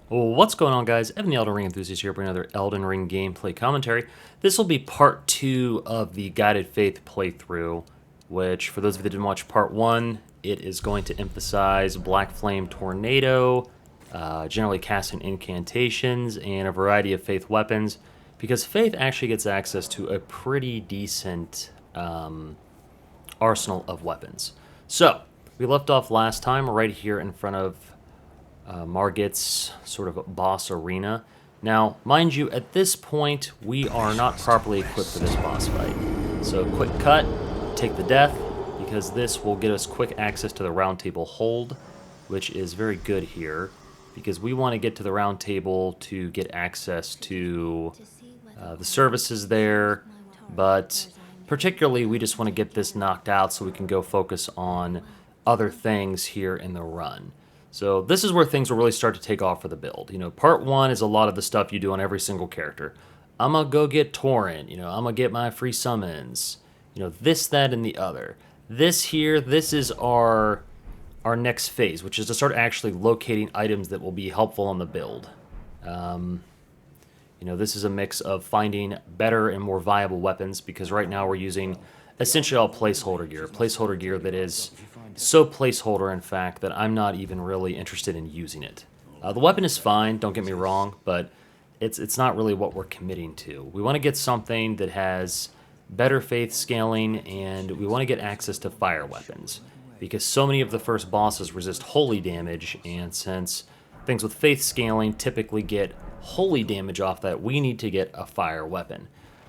Well, what's going on, guys? Evan the Elden Ring enthusiast here for another Elden Ring gameplay commentary. This will be part 2 of the Guided Faith playthrough, which, for those of you that didn't watch part 1, it is going to emphasize Black Flame Tornado, generally casting incantations, and a variety of Faith weapons, because Faith actually gets access to a pretty decent arsenal of weapons. So, we left off last time right here in front of Margit's sort of boss arena. Now, mind you, at this point, we are not properly equipped for this boss fight. So, quick cut, take the death, because this will get us quick access to the round table hold, which is very good here, because we want to get to the round table to get access to the services there, but particularly we just want to get this knocked out so we can go focus on other things here in the run. So this is where things will really start to take off for the build. You know, part 1 is a lot of the stuff you do on every single character. I'm going to go get Torrent, I'm going to get my free summons, this, that, and the other. This here, this is our next phase, which is to start actually locating items that will be helpful on the build. This is a mix of finding better and more viable weapons, because right now we're using essentially all placeholder gear that is so placeholder, in fact, that I'm not even really interested in using it. The weapon is fine, don't get me wrong, but it's not really what we're committing to. We want to get something that has better faith scaling, and we want to get access to fire weapons, because so many of the first bosses resist holy damage, and since things with faith scaling typically get holy damage off that, we need to get a fire weapon.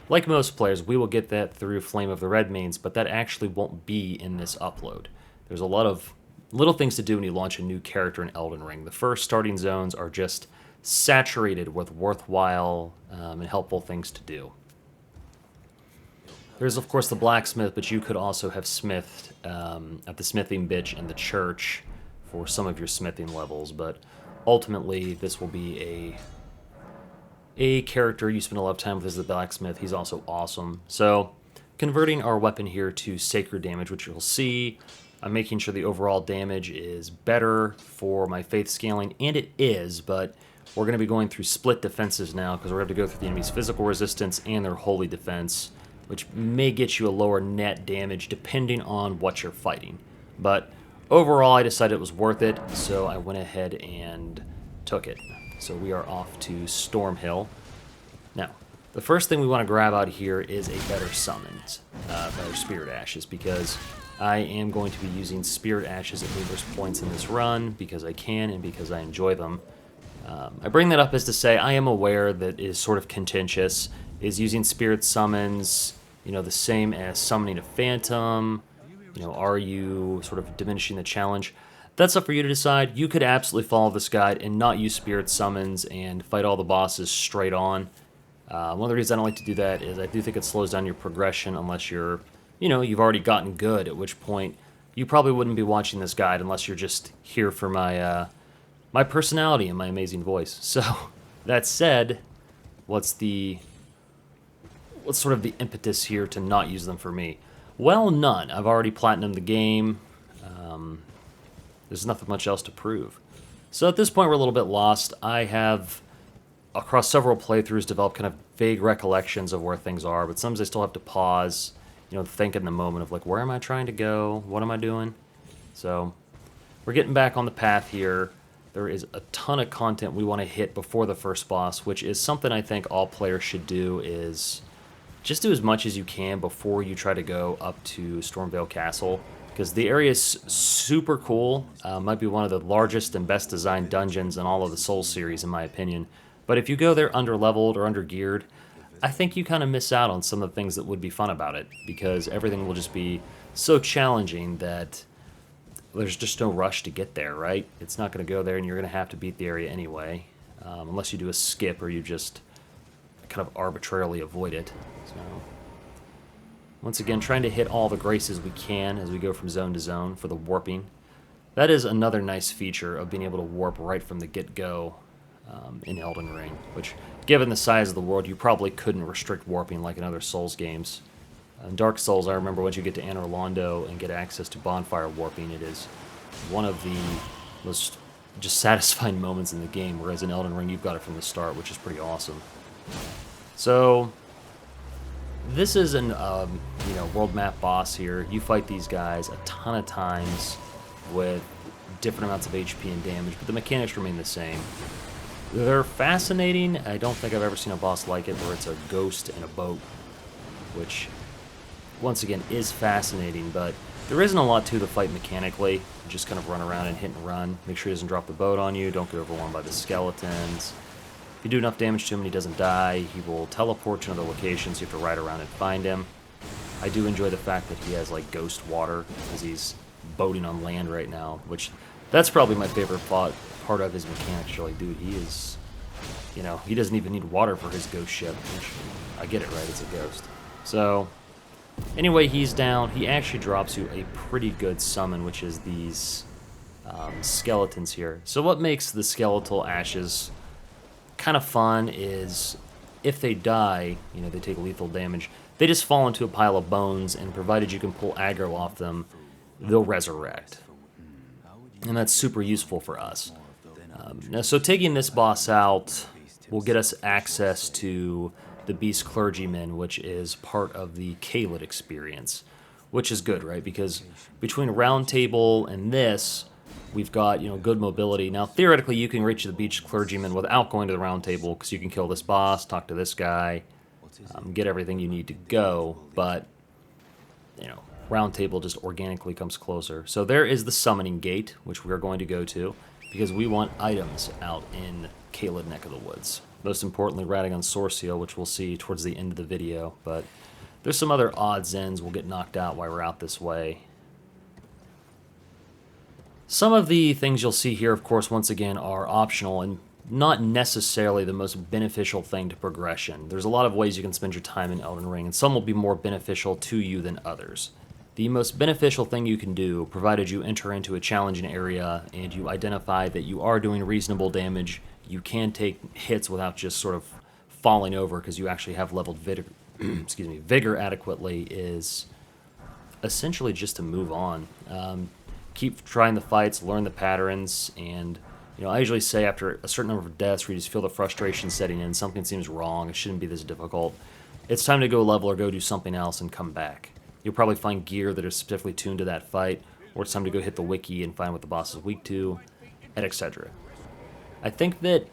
Like most players, we will get that through Flame of the Redmanes, but that actually won't be in this upload. There's a lot of little things to do when you launch a new character in Elden Ring. The first starting zones are just saturated with worthwhile and helpful things to do. There's, of course, the blacksmith, but you could also have smithed at the smithing bitch in the church for some of your smithing levels, but ultimately this will be a character you spend a lot of time with as the blacksmith. He's also awesome. So, converting our weapon here to sacred damage, which you'll see, I'm making sure the overall damage is better for my faith scaling, and it is, but we're going to be going through split defenses now, because we're going to have to go through the enemy's physical resistance and their holy defense, which may get you a lower net damage depending on what you're fighting. But overall, I decided it was worth it, so I went ahead and took it. So we are off to Stormhill. Now, the first thing we want to grab out here is a better summons, better Spirit Ashes, because I am going to be using Spirit Ashes at numerous points in this run, because I can and because I enjoy them. I bring that up as to say I am aware that it is sort of contentious. Is using Spirit Summons, the same as summoning a Phantom? Are you sort of diminishing the challenge? That's up for you to decide. You could absolutely follow this guide and not use Spirit Summons and fight all the bosses straight on. One of the reasons I don't like to do that is I do think it slows down your progression unless you're, you've already gotten good, at which point you probably wouldn't be watching this guide unless you're just here for my my personality and my amazing voice. So, that said, what's sort of the impetus here to not use them for me? Well, none. I've already platinumed the game. There's nothing much else to prove. So at this point, we're a little bit lost. I have, across several playthroughs, developed kind of vague recollections of where things are, but sometimes I still have to pause, think in the moment of, like, where am I trying to go? What am I doing? So we're getting back on the path here. There is a ton of content we want to hit before the first boss, which is something I think all players should do, is just do as much as you can before you try to go up to Stormveil Castle, because the area is super cool. Might be one of the largest and best designed dungeons in all of the Souls series, in my opinion. But if you go there under-leveled or under-geared, I think you kind of miss out on some of the things that would be fun about it, because everything will just be so challenging that there's just no rush to get there, right? It's not going to go there, and you're going to have to beat the area anyway, unless you do a skip or you just kind of arbitrarily avoid it. So, once again, trying to hit all the graces we can as we go from zone to zone for the warping. That is another nice feature of being able to warp right from the get-go in Elden Ring, which, given the size of the world, you probably couldn't restrict warping like in other Souls games. In Dark Souls, I remember once you get to Anor Londo and get access to bonfire warping, it is one of the most just satisfying moments in the game, whereas in Elden Ring you've got it from the start, which is pretty awesome. So this is an world map boss here. You fight these guys a ton of times with different amounts of HP and damage, but the mechanics remain the same. They're fascinating. I don't think I've ever seen a boss like it where it's a ghost in a boat, which once again is fascinating, but there isn't a lot to the fight mechanically. You just kind of run around and hit and run. Make sure he doesn't drop the boat on you. Don't get overwhelmed by the skeletons. If you do enough damage to him and he doesn't die, he will teleport to another location, so you have to ride around and find him. I do enjoy the fact that he has like ghost water, because he's boating on land right now, which that's probably my favorite part of his mechanics. Like, dude, he is, he doesn't even need water for his ghost ship. Which, I get it, right? It's a ghost. So, anyway, he's down. He actually drops you a pretty good summon, which is these skeletons here. So what makes the skeletal ashes kind of fun is if they die, they take lethal damage, they just fall into a pile of bones, and provided you can pull aggro off them, they'll resurrect. And that's super useful for us. So taking this boss out will get us access to the Beast Clergyman, which is part of the Caelid experience, which is good, right? Because between Round Table and this, we've got, good mobility. Now, theoretically, you can reach the Beast Clergyman without going to the Round Table, because you can kill this boss, talk to this guy, get everything you need to go, but, Round Table just organically comes closer. So there is the Summoning Gate, which we're going to go to, because we want items out in Caelid neck of the woods. Most importantly, Radagon Soreseal, which we'll see towards the end of the video, but there's some other odds ends we'll get knocked out while we're out this way. Some of the things you'll see here, of course, once again, are optional and not necessarily the most beneficial thing to progression. There's a lot of ways you can spend your time in Elden Ring, and some will be more beneficial to you than others. The most beneficial thing you can do, provided you enter into a challenging area and you identify that you are doing reasonable damage, you can take hits without just sort of falling over because you actually have leveled vigor adequately, is essentially just to move on. Keep trying the fights, learn the patterns, and I usually say after a certain number of deaths where you just feel the frustration setting in, something seems wrong, it shouldn't be this difficult, it's time to go level or go do something else and come back. You'll probably find gear that is specifically tuned to that fight, or it's time to go hit the wiki and find what the boss is weak to, etc. I think that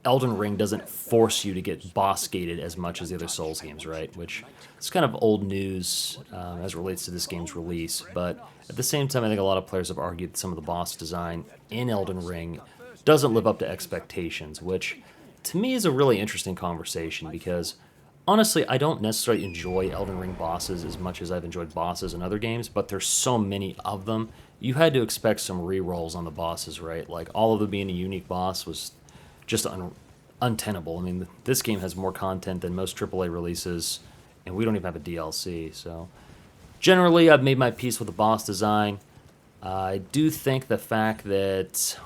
Elden Ring doesn't force you to get boss gated as much as the other Souls games, right? Which is kind of old news as it relates to this game's release, but at the same time I think a lot of players have argued that some of the boss design in Elden Ring doesn't live up to expectations, which to me is a really interesting conversation, because honestly, I don't necessarily enjoy Elden Ring bosses as much as I've enjoyed bosses in other games, but there's so many of them. You had to expect some re-rolls on the bosses, right? Like, all of them being a unique boss was just untenable. I mean, this game has more content than most AAA releases, and we don't even have a DLC, so generally, I've made my peace with the boss design. I do think the fact that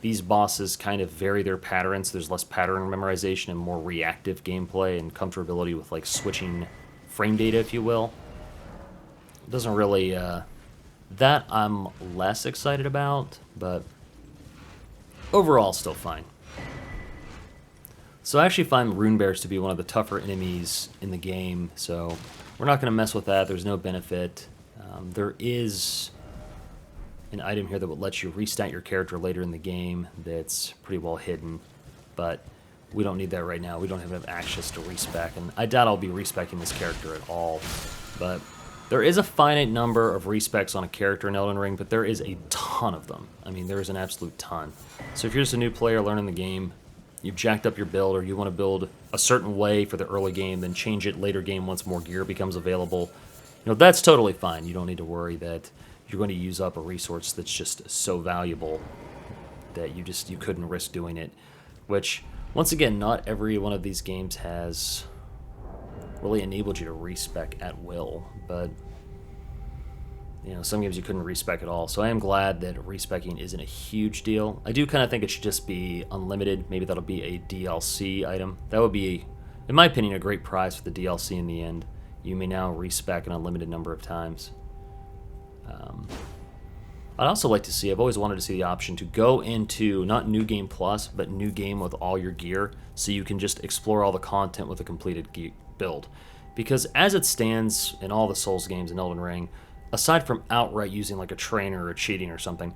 these bosses kind of vary their patterns, there's less pattern memorization and more reactive gameplay and comfortability with like switching frame data, if you will. It doesn't really, that I'm less excited about, but overall still fine. So I actually find rune bears to be one of the tougher enemies in the game, so we're not going to mess with that. There's no benefit. There is an item here that will let you restat your character later in the game that's pretty well hidden, but we don't need that right now. We don't have enough access to respec, and I doubt I'll be respecing this character at all. But there is a finite number of respecs on a character in Elden Ring, but there is a ton of them. I mean, there is an absolute ton. So if you're just a new player learning the game, you've jacked up your build, or you want to build a certain way for the early game, then change it later game once more gear becomes available, that's totally fine. You don't need to worry that you're going to use up a resource that's just so valuable that you couldn't risk doing it. Which, once again, not every one of these games has really enabled you to respec at will, but some games you couldn't respec at all. So I am glad that respecing isn't a huge deal. I do kind of think it should just be unlimited. Maybe that'll be a DLC item. That would be, in my opinion, a great prize for the DLC in the end. You may now respec an unlimited number of times. I'd also like to see, I've always wanted to see the option to go into, not New Game Plus, but New Game with all your gear, so you can just explore all the content with a completed build. Because as it stands in all the Souls games in Elden Ring, aside from outright using like a trainer or cheating or something,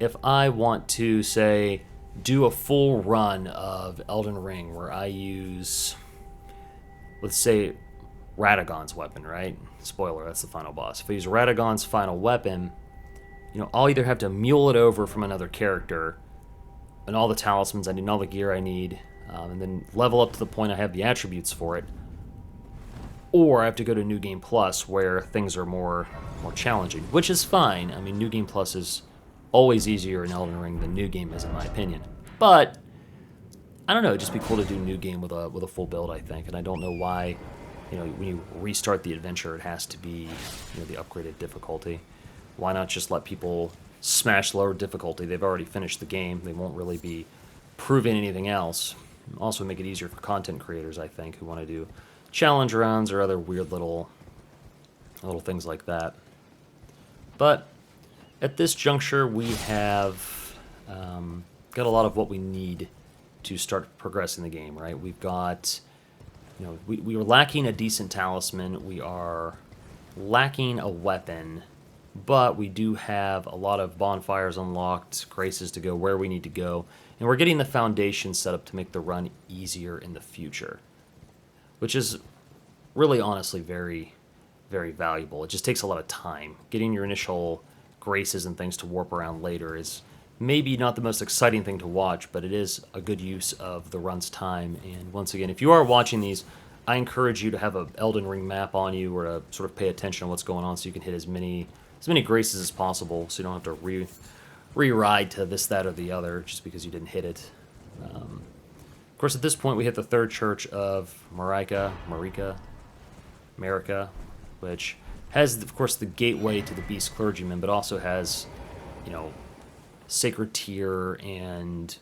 if I want to, say, do a full run of Elden Ring where I use, let's say, Radagon's weapon, right? Spoiler, that's the final boss. If I use Radagon's final weapon, I'll either have to mule it over from another character and all the talismans I need and all the gear I need, and then level up to the point I have the attributes for it, or I have to go to New Game Plus where things are more challenging, which is fine. I mean, New Game Plus is always easier in Elden Ring than New Game is, in my opinion. But I don't know, it'd just be cool to do New Game with a full build, I think, and I don't know why. When you restart the adventure, it has to be the upgraded difficulty. Why not just let people smash lower difficulty? They've already finished the game. They won't really be proving anything else. Also make it easier for content creators, I think, who want to do challenge rounds or other weird little things like that. But at this juncture, we have got a lot of what we need to start progressing the game, right? We've got, we are lacking a decent talisman. We are lacking a weapon. But we do have a lot of bonfires unlocked, graces to go where we need to go, and we're getting the foundation set up to make the run easier in the future, which is really honestly very, very valuable. It just takes a lot of time. Getting your initial graces and things to warp around later is maybe not the most exciting thing to watch, but it is a good use of the run's time. And once again, if you are watching these, I encourage you to have an Elden Ring map on you or to sort of pay attention to what's going on so you can hit as many graces as possible, so you don't have to re-ride to this, that, or the other just because you didn't hit it. Of course, at this point, we hit the third Church of Marika, which has, of course, the gateway to the Beast Clergyman, but also has, Sacred Tear and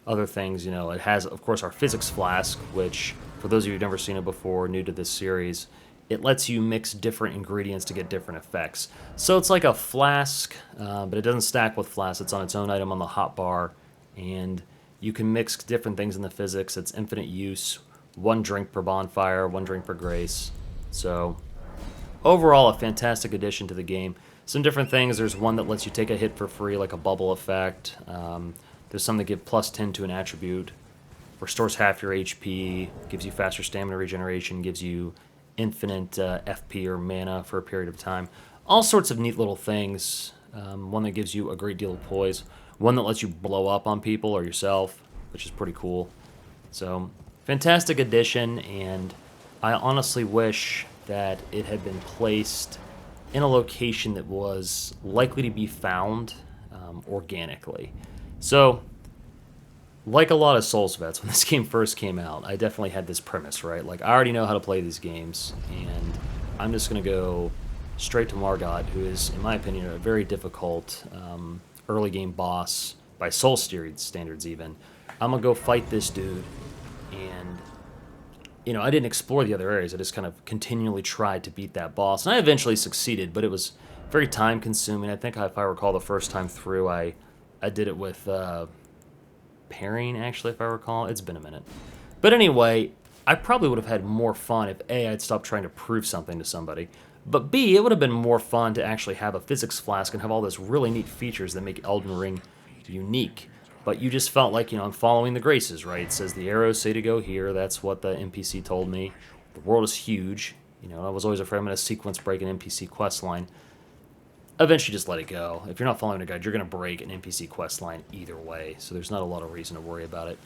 other things. It has, of course, our Physics Flask, which, for those of you who've never seen it before, new to this series, it lets you mix different ingredients to get different effects. So it's like a flask, but it doesn't stack with flask. It's on its own item on the hotbar, and you can mix different things in the physics. It's infinite use, 1 drink per bonfire, 1 drink per grace. So overall, a fantastic addition to the game. Some different things. There's one that lets you take a hit for free, like a bubble effect. There's some that give +10 to an attribute, restores half your HP, gives you faster stamina regeneration, gives you infinite FP or mana for a period of time. All sorts of neat little things. One that gives you a great deal of poise. One that lets you blow up on people or yourself, which is pretty cool. So, fantastic addition, and I honestly wish that it had been placed in a location that was likely to be found organically. So, like a lot of Souls vets, when this game first came out, I definitely had this premise, right? Like, I already know how to play these games, and I'm just going to go straight to Margot, who is, in my opinion, a very difficult early game boss, by Soul standards even. I'm going to go fight this dude, and, I didn't explore the other areas. I just kind of continually tried to beat that boss, and I eventually succeeded, but it was very time-consuming. I think, if I recall, the first time through, I did it with pairing, actually, if I recall. It's been a minute. But anyway, I probably would have had more fun if A, I'd stopped trying to prove something to somebody, but B, it would have been more fun to actually have a physics flask and have all those really neat features that make Elden Ring unique. But you just felt like, I'm following the graces, right? It says the arrows say to go here. That's what the NPC told me. The world is huge. I was always afraid I'm going to sequence break an NPC quest line. Eventually just let it go. If you're not following a guide, you're going to break an NPC quest line either way, so there's not a lot of reason to worry about it.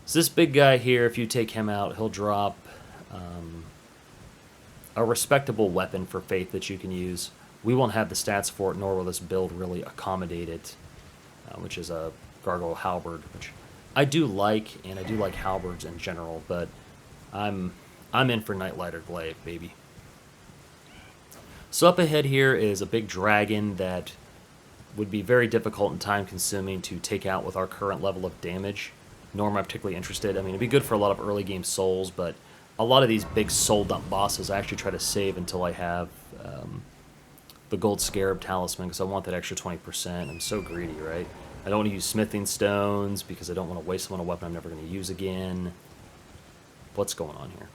So this big guy here, if you take him out, he'll drop a respectable weapon for Faith that you can use. We won't have the stats for it, nor will this build really accommodate it, which is a Gargoyle Halberd, which I do like, and I do like halberds in general, but I'm in for Nightlight or Glaive, baby. So up ahead here is a big dragon that would be very difficult and time-consuming to take out with our current level of damage. Nor am I particularly interested. I mean, it'd be good for a lot of early-game Souls, but a lot of these big soul dump bosses I actually try to save until I have the gold scarab talisman because I want that extra 20%. I'm so greedy, right? I don't want to use smithing stones because I don't want to waste them on a weapon I'm never going to use again. What's going on here?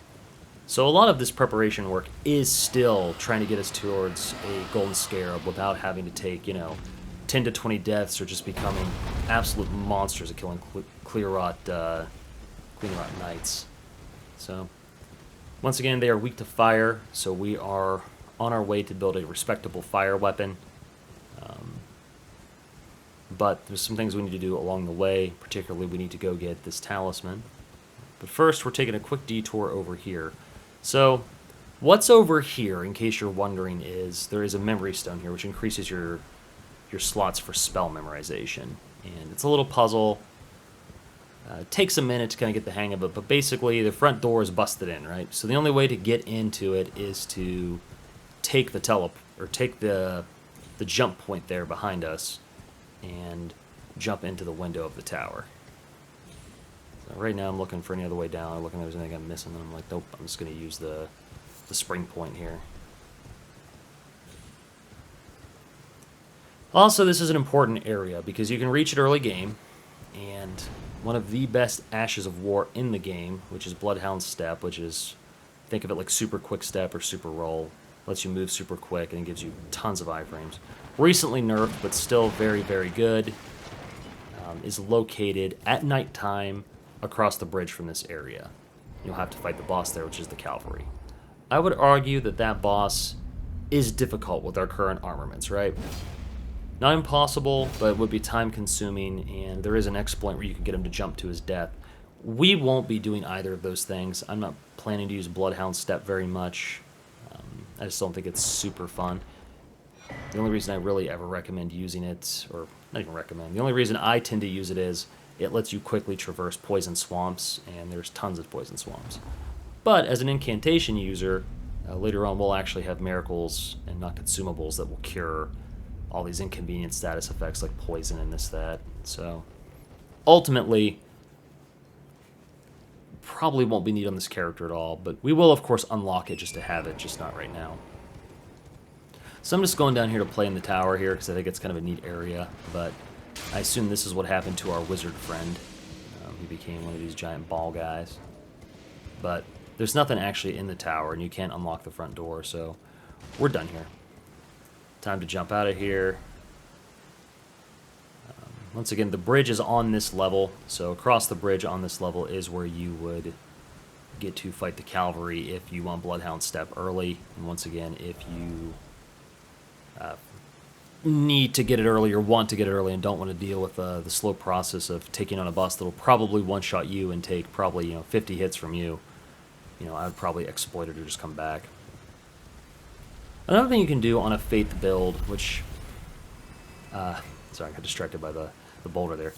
So a lot of this preparation work is still trying to get us towards a golden scarab without having to take, 10 to 20 deaths or just becoming absolute monsters at killing clear rot knights. So once again, they are weak to fire, so we are on our way to build a respectable fire weapon. But there's some things we need to do along the way. Particularly, we need to go get this talisman. But first, we're taking a quick detour over here. So, what's over here, in case you're wondering, is there is a memory stone here, which increases your slots for spell memorization. And it's a little puzzle. It takes a minute to kind of get the hang of it, but basically the front door is busted in, right? So the only way to get into it is to take the take the jump point there behind us and jump into the window of the tower. So right now I'm looking for any other way down. I'm looking if there's anything I'm missing, and I'm like, nope, I'm just going to use the spring point here. Also, this is an important area because you can reach it early game, and one of the best Ashes of War in the game, which is Bloodhound Step, which is, think of it like super quick step or super roll, lets you move super quick and it gives you tons of iframes. Recently nerfed, but still very, very good, is located at nighttime across the bridge from this area. You'll have to fight the boss there, which is the cavalry. I would argue that that boss is difficult with our current armaments, right? Not impossible, but it would be time-consuming, and there is an exploit where you can get him to jump to his death. We won't be doing either of those things. I'm not planning to use Bloodhound Step very much. I just don't think it's super fun. The only reason I really ever recommend using it, or not even recommend, the only reason I tend to use it is it lets you quickly traverse poison swamps, and there's tons of poison swamps. But as an incantation user, later on we'll actually have miracles and not consumables that will cure all these inconvenient status effects like poison and this, that. So ultimately, probably won't be needed on this character at all, but we will of course unlock it just to have it, just not right now. So I'm just going down here to play in the tower here because I think it's kind of a neat area, but I assume this is what happened to our wizard friend. He became one of these giant ball guys. But there's nothing actually in the tower, and you can't unlock the front door, so we're done here. Time to jump out of here. Once again, the bridge is on this level, so across the bridge on this level is where you would get to fight the cavalry if you want Bloodhound Step early. And once again, if you need to get it early or want to get it early and don't want to deal with the slow process of taking on a boss that'll probably one-shot you and take probably 50 hits from you, I would probably exploit it or just come back. Another thing you can do on a Faith build, which... sorry, I got distracted by the boulder there.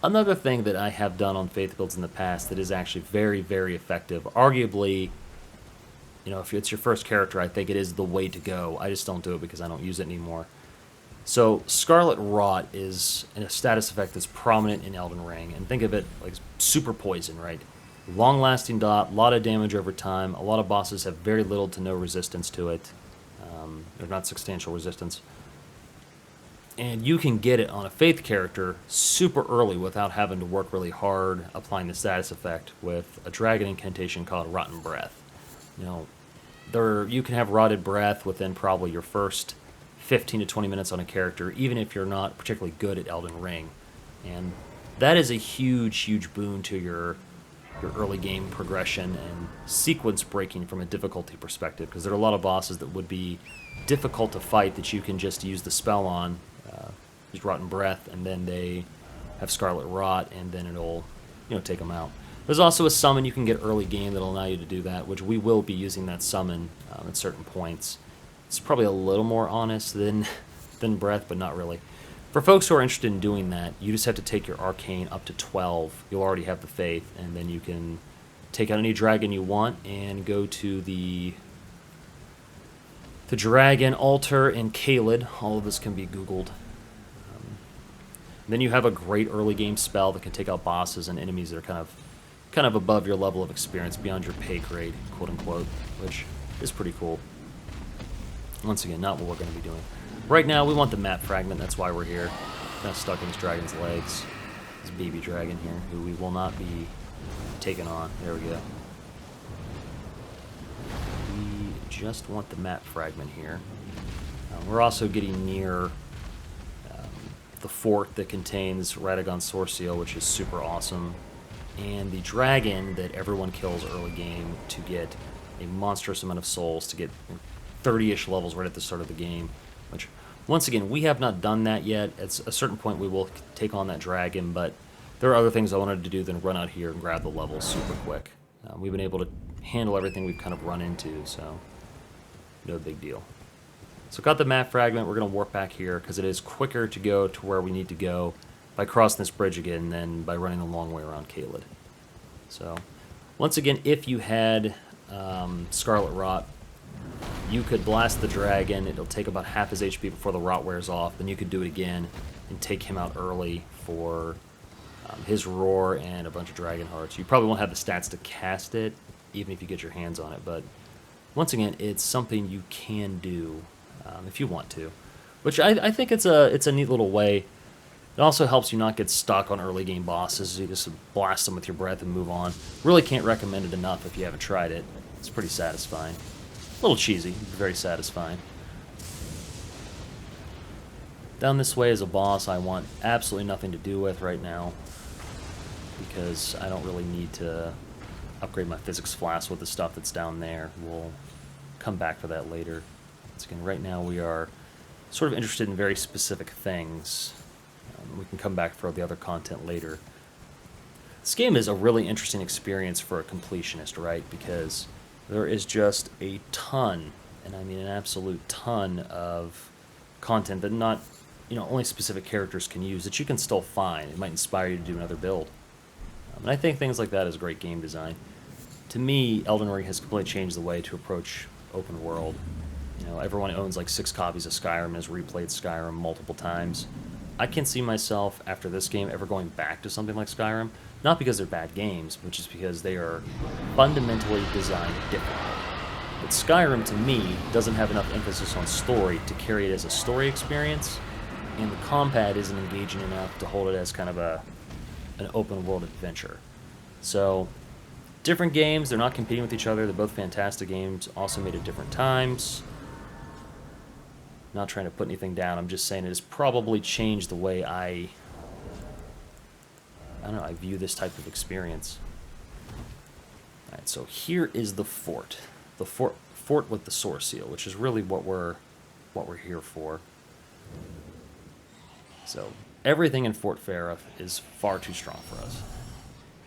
Another thing that I have done on Faith builds in the past that is actually very, very effective, arguably, if it's your first character, I think it is the way to go. I just don't do it because I don't use it anymore. So, Scarlet Rot is a status effect that's prominent in Elden Ring, and think of it like super poison, right? Long-lasting dot, a lot of damage over time. A lot of bosses have very little to no resistance to it. They're not substantial resistance. And you can get it on a Faith character super early without having to work really hard applying the status effect with a dragon incantation called Rotten Breath. You can have Rotted Breath within probably your first 15 to 20 minutes on a character, even if you're not particularly good at Elden Ring. And that is a huge, huge boon to your early game progression and sequence breaking from a difficulty perspective, because there are a lot of bosses that would be difficult to fight that you can just use the spell on, use Rotten Breath, and then they have Scarlet Rot, and then it'll take them out. There's also a summon you can get early game that'll allow you to do that, which we will be using that summon at certain points. It's probably a little more honest than Breath, but not really. For folks who are interested in doing that, you just have to take your Arcane up to 12. You'll already have the Faith, and then you can take out any dragon you want and go to the Dragon Altar in Caelid. All of this can be Googled. Then you have a great early game spell that can take out bosses and enemies that are kind of above your level of experience, beyond your pay grade, quote unquote, which is pretty cool. Once again, not what we're going to be doing. Right now, we want the map fragment. That's why we're here. Kind of stuck in this dragon's legs. This baby dragon here, who we will not be taking on. There we go. We just want the map fragment here. We're also getting near the fort that contains Radagon Soreseal, which is super awesome, and the dragon that everyone kills early game to get a monstrous amount of souls, to get 30-ish levels right at the start of the game, which, once again, we have not done that yet. At a certain point, we will take on that dragon, but there are other things I wanted to do than run out here and grab the levels super quick. We've been able to handle everything we've kind of run into, so no big deal. So got the map fragment. We're going to warp back here because it is quicker to go to where we need to go by crossing this bridge again than by running a long way around Caelid. So once again, if you had Scarlet Rot, you could blast the dragon. It'll take about half his HP before the rot wears off. Then you could do it again and take him out early for his roar and a bunch of dragon hearts. You probably won't have the stats to cast it, even if you get your hands on it. But once again, it's something you can do if you want to, which I think it's a neat little way. It also helps you not get stuck on early game bosses. You just blast them with your breath and move on. Really can't recommend it enough if you haven't tried it. It's pretty satisfying. A little cheesy, but very satisfying. Down this way is a boss I want absolutely nothing to do with right now, because I don't really need to upgrade my physics flask with the stuff that's down there. We'll come back for that later. Once again, right now we are sort of interested in very specific things. We can come back for the other content later. This game is a really interesting experience for a completionist, right? Because there is just a ton, and I mean an absolute ton of content that not, only specific characters can use, that you can still find. It might inspire you to do another build. And I think things like that is great game design. To me, Elden Ring has completely changed the way to approach open world. Everyone owns like 6 copies of Skyrim and has replayed Skyrim multiple times. I can't see myself, after this game, ever going back to something like Skyrim. Not because they're bad games, but just because they are fundamentally designed differently. But Skyrim, to me, doesn't have enough emphasis on story to carry it as a story experience, and the combat isn't engaging enough to hold it as kind of an open-world adventure. So, different games, they're not competing with each other, they're both fantastic games, also made at different times. Not trying to put anything down, I'm just saying it has probably changed the way I view this type of experience. Alright, so here is the fort. The fort with the Soreseal, which is really what we're here for. So everything in Fort Farah is far too strong for us.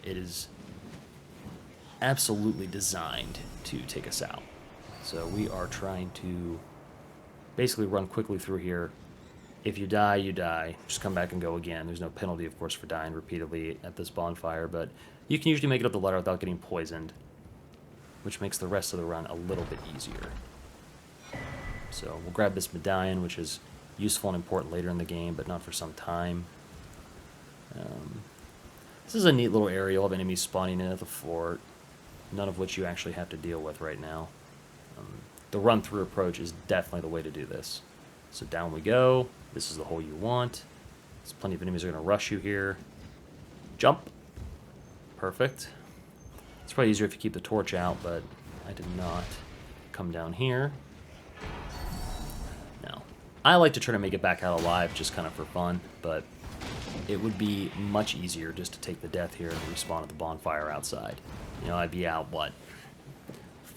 It is absolutely designed to take us out. So we are trying to basically run quickly through here. If you die, you die. Just come back and go again. There's no penalty, of course, for dying repeatedly at this bonfire, but you can usually make it up the ladder without getting poisoned, which makes the rest of the run a little bit easier. So we'll grab this medallion, which is useful and important later in the game, but not for some time. This is a neat little area. You'll have enemies spawning in at the fort, none of which you actually have to deal with right now. The run-through approach is definitely the way to do this. So down we go. This is the hole you want. There's plenty of enemies that are going to rush you here. Jump. Perfect. It's probably easier if you keep the torch out, but I did not. Come down here. Now, I like to try to make it back out alive just kind of for fun, but it would be much easier just to take the death here and respawn at the bonfire outside. I'd be out,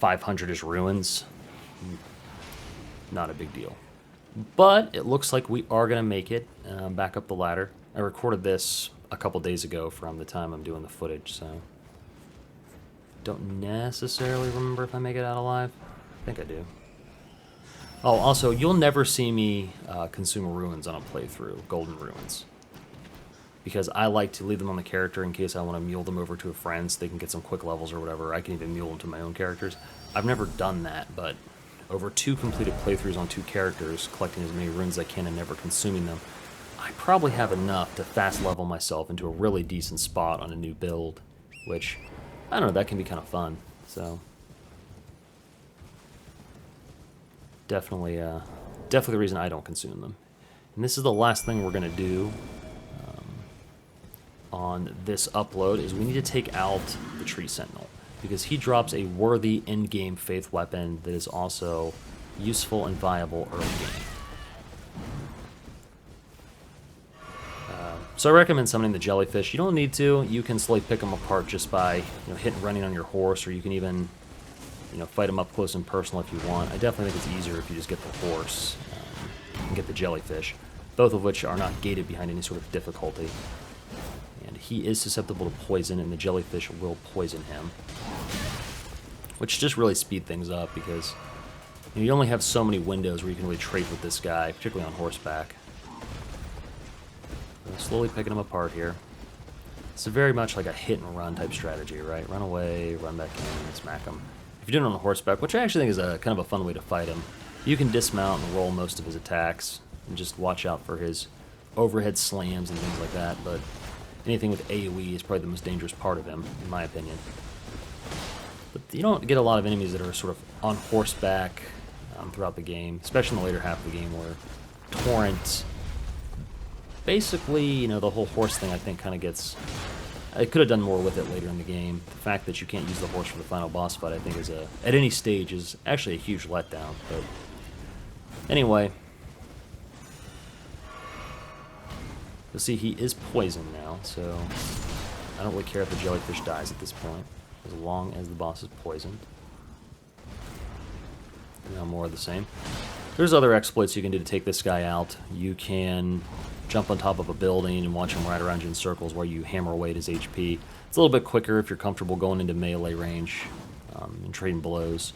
500-ish ruins? Not a big deal. But it looks like we are going to make it back up the ladder. I recorded this a couple days ago from the time I'm doing the footage, so don't necessarily remember if I make it out alive. I think I do. Oh, also, you'll never see me consume ruins on a playthrough, golden ruins, because I like to leave them on the character in case I want to mule them over to a friend so they can get some quick levels or whatever. I can even mule them to my own characters. I've never done that, but over 2 completed playthroughs on 2 characters, collecting as many runes as I can and never consuming them, I probably have enough to fast level myself into a really decent spot on a new build, which, I don't know, that can be kind of fun. So Definitely, definitely the reason I don't consume them. And this is the last thing we're going to do on this upload, is we need to take out the Tree Sentinel, because he drops a worthy in-game faith weapon that is also useful and viable early game. So I recommend summoning the jellyfish. You don't need to. You can slowly pick them apart just by hit and running on your horse, or you can even fight them up close and personal if you want. I definitely think it's easier if you just get the horse and get the jellyfish, both of which are not gated behind any sort of difficulty. And he is susceptible to poison, and the jellyfish will poison him, which just really speed things up, because you only have so many windows where you can really trade with this guy, particularly on horseback. Slowly picking them apart here. It's very much like a hit and run type strategy, right? Run away, run back in, and smack them. If you're doing it on horseback, which I actually think is a kind of a fun way to fight him, you can dismount and roll most of his attacks, and just watch out for his overhead slams and things like that. But anything with AoE is probably the most dangerous part of him, in my opinion. But you don't get a lot of enemies that are sort of on horseback throughout the game, especially in the later half of the game, where Torrent, basically, the whole horse thing I think kind of gets... I could have done more with it later in the game. The fact that you can't use the horse for the final boss fight, I think, is at any stage, is actually a huge letdown. But anyway, you'll see he is poisoned now, so I don't really care if the jellyfish dies at this point, as long as the boss is poisoned. Now more of the same. There's other exploits you can do to take this guy out. You can jump on top of a building and watch him ride around you in circles where you hammer away at his HP. It's a little bit quicker if you're comfortable going into melee range and trading blows.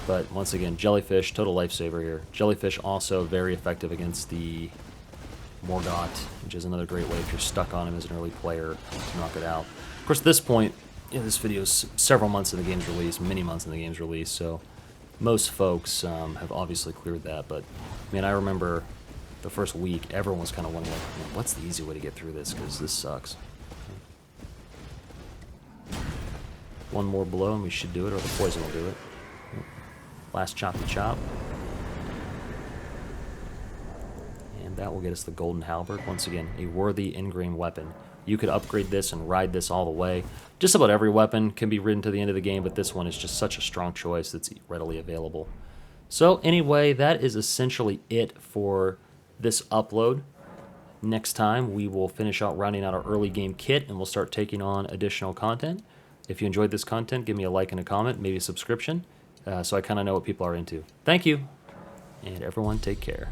But once again, jellyfish, total lifesaver here. Jellyfish also very effective against the Morgott, which is another great way if you're stuck on him as an early player to knock it out. Of course, at this point, this video is several months in the game's release, many months in the game's release, so most folks have obviously cleared that. But man, I remember the first week, everyone was kind of wondering, like, what's the easy way to get through this, because this sucks. One more blow and we should do it, or the poison will do it. Last choppy chop. And that will get us the golden halberd. Once again, a worthy ingrain weapon. You could upgrade this and ride this all the way. Just about every weapon can be ridden to the end of the game, but this one is just such a strong choice that's readily available. So anyway, that is essentially it for this upload. Next time we will finish out rounding out our early game kit, and we'll start taking on additional content. If you enjoyed this content, give me a like and a comment, maybe a subscription, so I kind of know what people are into. Thank you, and everyone take care.